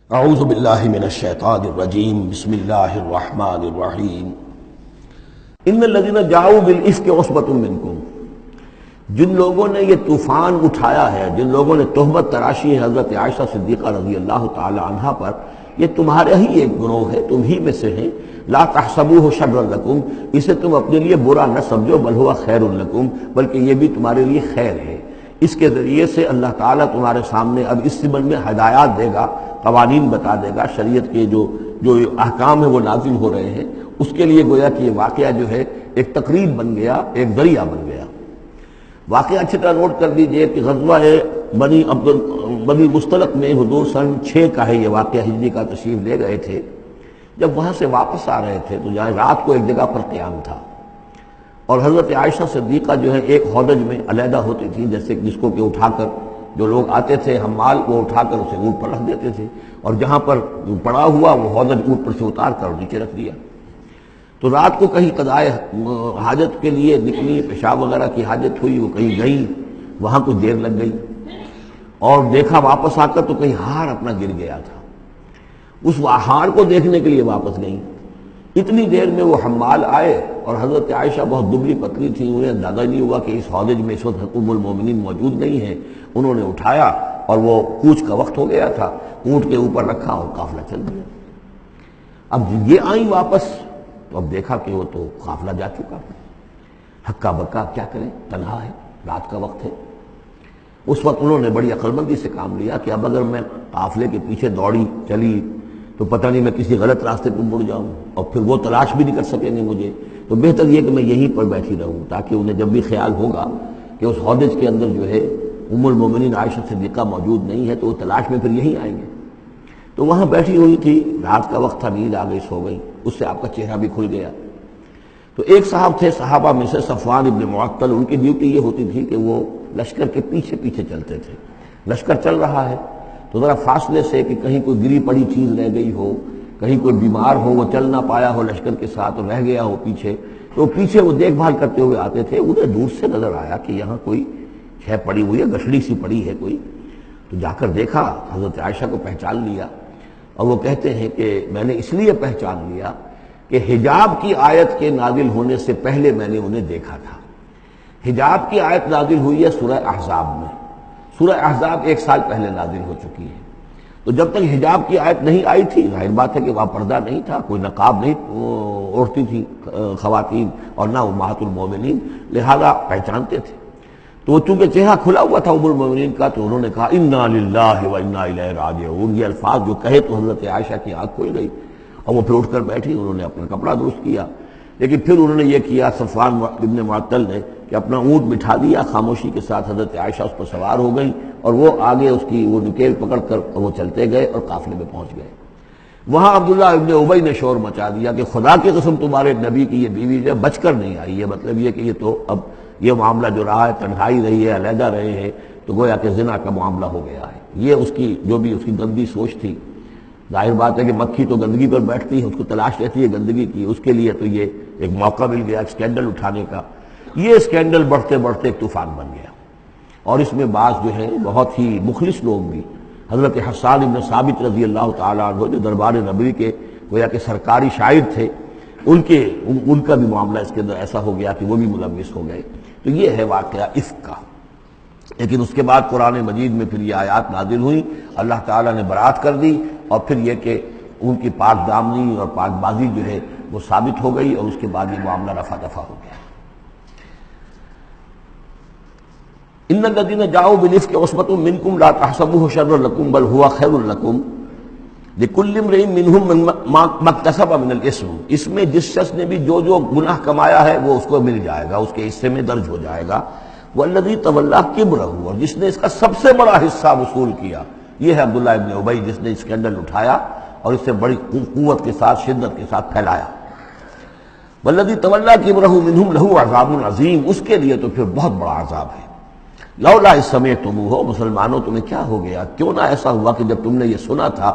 اعوذ باللہ من الشیطان الرجیم بسم اللہ الرحمن الرحیم ان الذین جاؤوا بالافک عصبۃ منکم، جن لوگوں نے یہ طوفان اٹھایا ہے، جن لوگوں نے تہمت تراشی ہے حضرت عائشہ صدیقہ رضی اللہ تعالی عنہا پر، یہ تمہارے ہی ایک گروہ ہے، تم ہی میں سے ہیں۔ لا تحسبوہ شرا لکم، اسے تم اپنے لیے برا نہ سمجھو، بل ہوا خیر لکم، بلکہ یہ بھی تمہارے لیے خیر ہے۔ اس کے ذریعے سے اللہ تعالیٰ تمہارے سامنے اب اس زمن میں ہدایات دے گا، قوانین بتا دے گا، شریعت کے جو احکام ہیں وہ نازل ہو رہے ہیں، اس کے لیے گویا کہ یہ واقعہ جو ہے ایک تقریب بن گیا، ایک ذریعہ بن گیا۔ واقعہ اچھی طرح نوٹ کر دیجئے کہ غزوہ بنی مستلق میں حضور سن 6 کا ہے یہ واقعہ، ہجری کا تشریف لے گئے تھے۔ جب وہاں سے واپس آ رہے تھے تو جہاں رات کو ایک جگہ پر قیام تھا، اور حضرت عائشہ صدیقہ جو ہے ایک ہودج میں علیحدہ ہوتی تھی، جیسے جس کو کہ اٹھا کر جو لوگ آتے تھے حمال وہ اٹھا کر اسے اونٹ پر رکھ دیتے تھے، اور جہاں پر پڑا ہوا وہ ہودج اونٹ پر سے اتار کر نیچے رکھ دیا۔ تو رات کو کہیں قضائے حاجت کے لیے نکلی، پیشاب وغیرہ کی حاجت ہوئی، وہ کہیں گئی، وہاں کچھ دیر لگ گئی، اور دیکھا واپس آ کر تو کہیں ہار اپنا گر گیا تھا۔ اس ہار کو دیکھنے کے لیے واپس گئیں۔ اتنی دیر میں وہ حمال آئے، اور حضرت عائشہ بہت دبلی پتلی تھی، انہیں اندازہ نہیں ہوا کہ اس ہودج میں اس وقت ام المومنین موجود نہیں ہے۔ انہوں نے اٹھایا اور وہ کوچ کا وقت ہو گیا تھا، اونٹ کے اوپر رکھا اور قافلہ چل دیا۔ اب یہ آئیں واپس تو اب دیکھا کہ وہ تو قافلہ جا چکا، ہکا بکا کیا کریں، تنہا ہے، رات کا وقت ہے۔ اس وقت انہوں نے بڑی عقل مندی سے کام لیا کہ اب اگر میں قافلے کے پیچھے دوڑی چلی تو پتہ نہیں میں کسی غلط راستے پر مڑ جاؤں، اور پھر وہ تلاش بھی نہیں کر سکیں گے مجھے، تو بہتر یہ کہ میں یہیں پر بیٹھی رہوں، تاکہ انہیں جب بھی خیال ہوگا کہ اس ہودج کے اندر جو ہے ام المومنین عائشہ صدیقہ موجود نہیں ہے تو وہ تلاش میں پھر یہیں آئیں گے۔ تو وہاں بیٹھی ہوئی تھی، رات کا وقت تھا، نیند آ گئی، سو گئی، اس سے آپ کا چہرہ بھی کھل گیا۔ تو ایک صاحب تھے صحابہ میں سے صفوان ابن معطل، ان کی ڈیوٹی یہ ہوتی تھی کہ وہ لشکر کے پیچھے پیچھے چلتے تھے۔ لشکر چل رہا ہے تو ذرا فاصلے سے کہ کہیں کوئی گری پڑی چیز رہ گئی ہو، کہیں کوئی بیمار ہو، وہ چل نہ پایا ہو لشکر کے ساتھ اور رہ گیا ہو پیچھے، تو پیچھے وہ دیکھ بھال کرتے ہوئے آتے تھے۔ انہیں دور سے نظر آیا کہ یہاں کوئی شے پڑی ہوئی ہے، گٹھڑی سی پڑی ہے کوئی، تو جا کر دیکھا، حضرت عائشہ کو پہچان لیا، اور وہ کہتے ہیں کہ میں نے اس لیے پہچان لیا کہ حجاب کی آیت کے نازل ہونے سے پہلے میں نے انہیں دیکھا تھا۔ حجاب کی آیت نازل ہوئی ہے سورہ احزاب میں، سورہ احزاب 1 سال پہلے نازل ہو چکی ہے۔ تو جب تک حجاب کی آیت نہیں آئی تھی، ظاہر بات ہے کہ وہاں پردہ نہیں تھا، کوئی نقاب نہیں اوڑھتی تھی خواتین، اور نہ امہات المومنین، لہذا پہچانتے تھے۔ تو چونکہ چہرہ کھلا ہوا تھا ام المومنین کا، تو انہوں نے کہا انا للہ و انا الیہ راجعون، یہ الفاظ جو کہے تو حضرت عائشہ کی آنکھ کھل گئی، اور وہ پھر اٹھ کر بیٹھی، انہوں نے اپنا کپڑا درست کیا۔ لیکن پھر انہوں نے یہ کیا صفوان ابن معطل نے کہ اپنا اونٹ بٹھا دیا، خاموشی کے ساتھ حضرت عائشہ اس پر سوار ہو گئی، اور وہ آگے اس کی وہ نکیل پکڑ کر وہ چلتے گئے اور قافلے میں پہنچ گئے۔ وہاں عبداللہ ابن ابی نے شور مچا دیا کہ خدا کی قسم تمہارے نبی کی یہ بیوی جو بچ کر نہیں آئی ہے، مطلب یہ کہ یہ تو اب یہ معاملہ جو رہا ہے، تنہائی رہی ہے، علیحدہ رہے ہیں، تو گویا کہ زنا کا معاملہ ہو گیا ہے۔ یہ اس کی جو بھی اس کی گندی سوچ تھی، ظاہر بات ہے کہ مکھی تو گندگی پر بیٹھتی ہے، اس کو تلاش رہتی ہے گندگی کی، اس کے لیے تو یہ ایک موقع مل گیا اسکینڈل اٹھانے کا۔ یہ اسکینڈل بڑھتے بڑھتے ایک طوفان بن گیا، اور اس میں بعض جو ہے بہت ہی مخلص لوگ بھی، حضرت حسان بن ثابت رضی اللہ تعالیٰ عنہ جو دربار نبوی کے گویا کہ سرکاری شاعر تھے، ان کا بھی معاملہ اس کے اندر ایسا ہو گیا کہ وہ بھی ملوث ہو گئے۔ تو یہ ہے واقعہ افک کا۔ لیکن اس کے بعد قرآن مجید میں پھر یہ آیات نازل ہوئی، اللہ تعالیٰ نے برات کر دی، اور پھر یہ کہ ان کی پاک دامنی اور پاک بازی جو ہے وہ ثابت ہو گئی، اور اس کے بعد یہ معاملہ رفع دفع ہو گیا۔ ان الذين جاءوا بالافك عصبة منكم لا تحسبوه شرا لكم بل هو خير لكم لكل امرئ منهم ما اكتسب من الاثم، اس میں جس شخص نے بھی جو گناہ کمایا ہے وہ اس کو مل جائے گا، اس کے حصے میں درج ہو جائے گا۔ والذی تولى كبرہ، اور جس نے اس کا سب سے بڑا حصہ وصول کیا، یہ ہے عبداللہ ابن ابی، جس نے اسکینڈل اٹھایا اور اسے بڑی قوت کے ساتھ، شدت کے ساتھ پھیلایا۔ والذی تولى كبرہ منهم له عذاب عظیم، اس کے لیے تو پھر بہت بڑا عذاب ہے۔ لولا اذ سمعتموہ، مسلمانوں تمہیں کیا ہو گیا، کیوں نہ ایسا ہوا کہ جب تم نے یہ سنا تھا،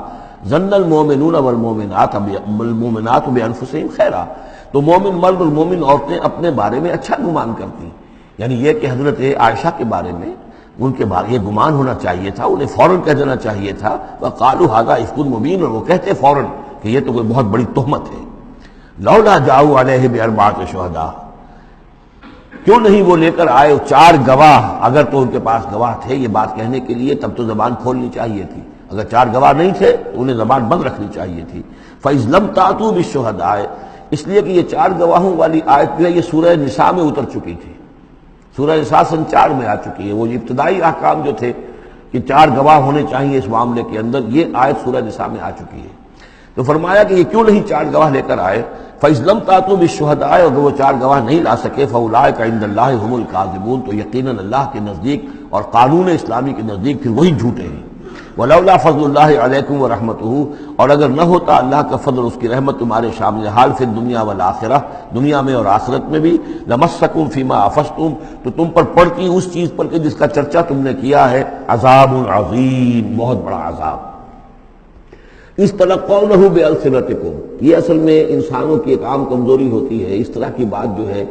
ظن المؤمنون والمؤمنات بانفسہم خیرا، تو مومن مرد اور مومن عورتیں اپنے بارے میں اچھا گمان کرتی، یعنی یہ کہ حضرت عائشہ کے بارے میں ان کے بارے یہ گمان ہونا چاہیے تھا، انہیں فوراً کہہ دینا چاہیے تھا وَقَالُوا هَذَا إِفْكٌ مُبِينٌ، اور وہ کہتے فوراً کہ یہ تو کوئی بہت بڑی تہمت ہے. لولا جاؤ علیہ بأربعۃ شہداء، کیوں نہیں وہ لے کر آئے 4 گواہ، اگر تو ان کے پاس گواہ تھے یہ بات کہنے کے لیے تب تو زبان کھولنی چاہیے تھی، اگر 4 گواہ نہیں تھے تو انہیں زبان بند رکھنی چاہیے تھی. فَإِذْ لَمْ تَأْتُوا بِالشُّهَدَاءِ، اس لیے کہ یہ 4 گواہوں والی آیت جو ہے یہ سورہ نساء میں اتر چکی تھی، سورہ نساء سن 4 میں آ چکی ہے. وہ ابتدائی احکام جو تھے کہ 4 گواہ ہونے چاہیے اس معاملے کے اندر، یہ آیت سورہ نساء میں آ چکی ہے. تو فرمایا کہ یہ کیوں نہیں 4 گواہ لے کر آئے. فَإِذْ لَمْ تَأْتُوا بِالشُّهَدَاءِ، اگر وہ 4 گواہ نہیں لا سکے فَأُولَٰئِكَ عِندَ اللَّهِ هُمُ الْكَاذِبُونَ، تو یقیناً اللہ کے نزدیک اور قانون اسلامی کے نزدیک پھر وہی جھوٹے ہیں. وَلَوْلَا فَضْلُ اللَّهِ عَلَيْكُمْ وَرَحْمَتُهُ، اور اگر نہ ہوتا اللہ کا فضل اور اس کی رحمت تمہارے شامل حال فی الدنیا والآخرہ، دنیا میں اور آخرت میں بھی، لَمَسَّكُمْ فِيمَا أَفَضْتُمْ، تو تم پر پڑتی اس چیز پر کہ جس کا چرچا تم نے کیا ہے، عذاب عظیم، بہت بڑا عذاب. اس تلقونہ بألسنتکم، یہ اصل میں انسانوں کی ایک عام کمزوری ہوتی ہے. اس طرح کی بات جو ہے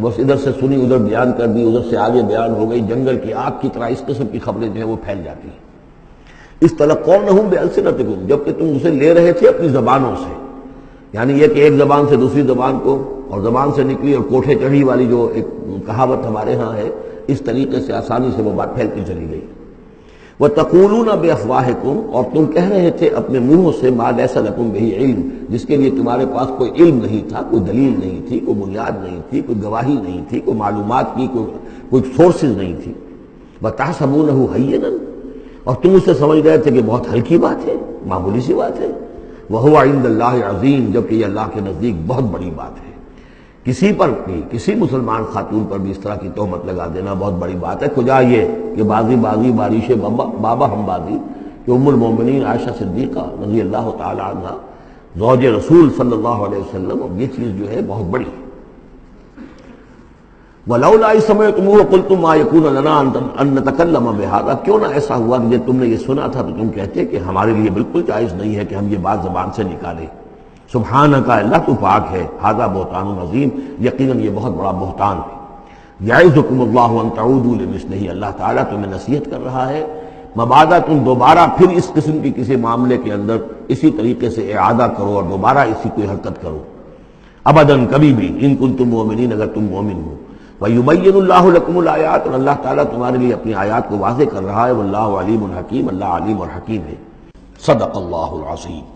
بس ادھر سے سنی ادھر بیان کر دی، ادھر سے آگے بیان ہو گئی، جنگل کی آگ کی طرح اس قسم کی خبریں جو ہیں وہ پھیل جاتی ہیں. اس تلقونہ بألسنتکم، جبکہ تم اسے لے رہے تھے اپنی زبانوں سے، یعنی یہ کہ ایک زبان سے دوسری زبان کو، اور زبان سے نکلی اور کوٹھے چڑھی والی جو ایک کہاوت ہمارے ہاں ہے، اس طریقے سے آسانی سے وہ بات پھیلتی چلی گئی. وَتَقُولُونَ بِأَفْوَاهِكُمْ، اور تم کہہ رہے تھے اپنے منہوں سے ما لَيْسَ لَكُمْ بِهِ عِلْم، جس کے لیے تمہارے پاس کوئی علم نہیں تھا، کوئی دلیل نہیں تھی، کوئی بنیاد نہیں تھی، کوئی گواہی نہیں تھی، کوئی معلومات کی کوئی سورسز نہیں تھی. وَتَحْسَبُونَهُ هَيِّنًا، اور تم اسے سمجھ رہے تھے کہ بہت ہلکی بات ہے، معمولی سی بات ہے. وَهُوَ عِندَ اللَّهِ عَظِيمٌ، جبکہ یہ اللہ کے نزدیک بہت بڑی بات ہے. کسی پر بھی، کسی مسلمان خاتون پر بھی اس طرح کی تہمت لگا دینا بہت بڑی بات ہے. کجا یہ کہ بازی بارش بابا ہم بازی، کہ ام المومنین عائشہ صدیقہ رضی اللہ تعالی عنہ زوج رسول صلی اللہ علیہ وسلم، اور یہ چیز جو ہے بہت بڑی. وَلَوْلَا إِذْ سَمِعْتُمُوهُ قُلْتُم مَّا يَكُونُ لَنَا أَن نَّتَكَلَّمَ بِهَٰذَا، کیوں نہ ایسا ہوا کہ جب تم نے یہ سنا تھا تو تم کہتے کہ ہمارے لیے بالکل جائز نہیں ہے کہ ہم یہ بات زبان سے نکالیں. سبحانک، اللہ تو پاک ہے، ھذا بہتان عظیم، یقیناً یہ بہت بڑا بہتان ہے. یعظکم اللہ ان تعودوا لمثلہ، اللہ تعالیٰ تمہیں نصیحت کر رہا ہے مبادا تم دوبارہ پھر اس قسم کی کسی معاملے کے اندر اسی طریقے سے اعادہ کرو اور دوبارہ اسی کوئی حرکت کرو، ابداً کبھی بھی، ان کنتم مؤمنین، اگر تم مومن ہو. وَيُبَيِّنُ اللَّهُ لَكُمُ الْآيَاتِ، اور اللہ تعالیٰ تمہارے لیے اپنی آیات کو واضح کر رہا ہے. واللہ علیم حکیم، اللہ علیم اور حکیم ہے. صدق اللہ العظیم.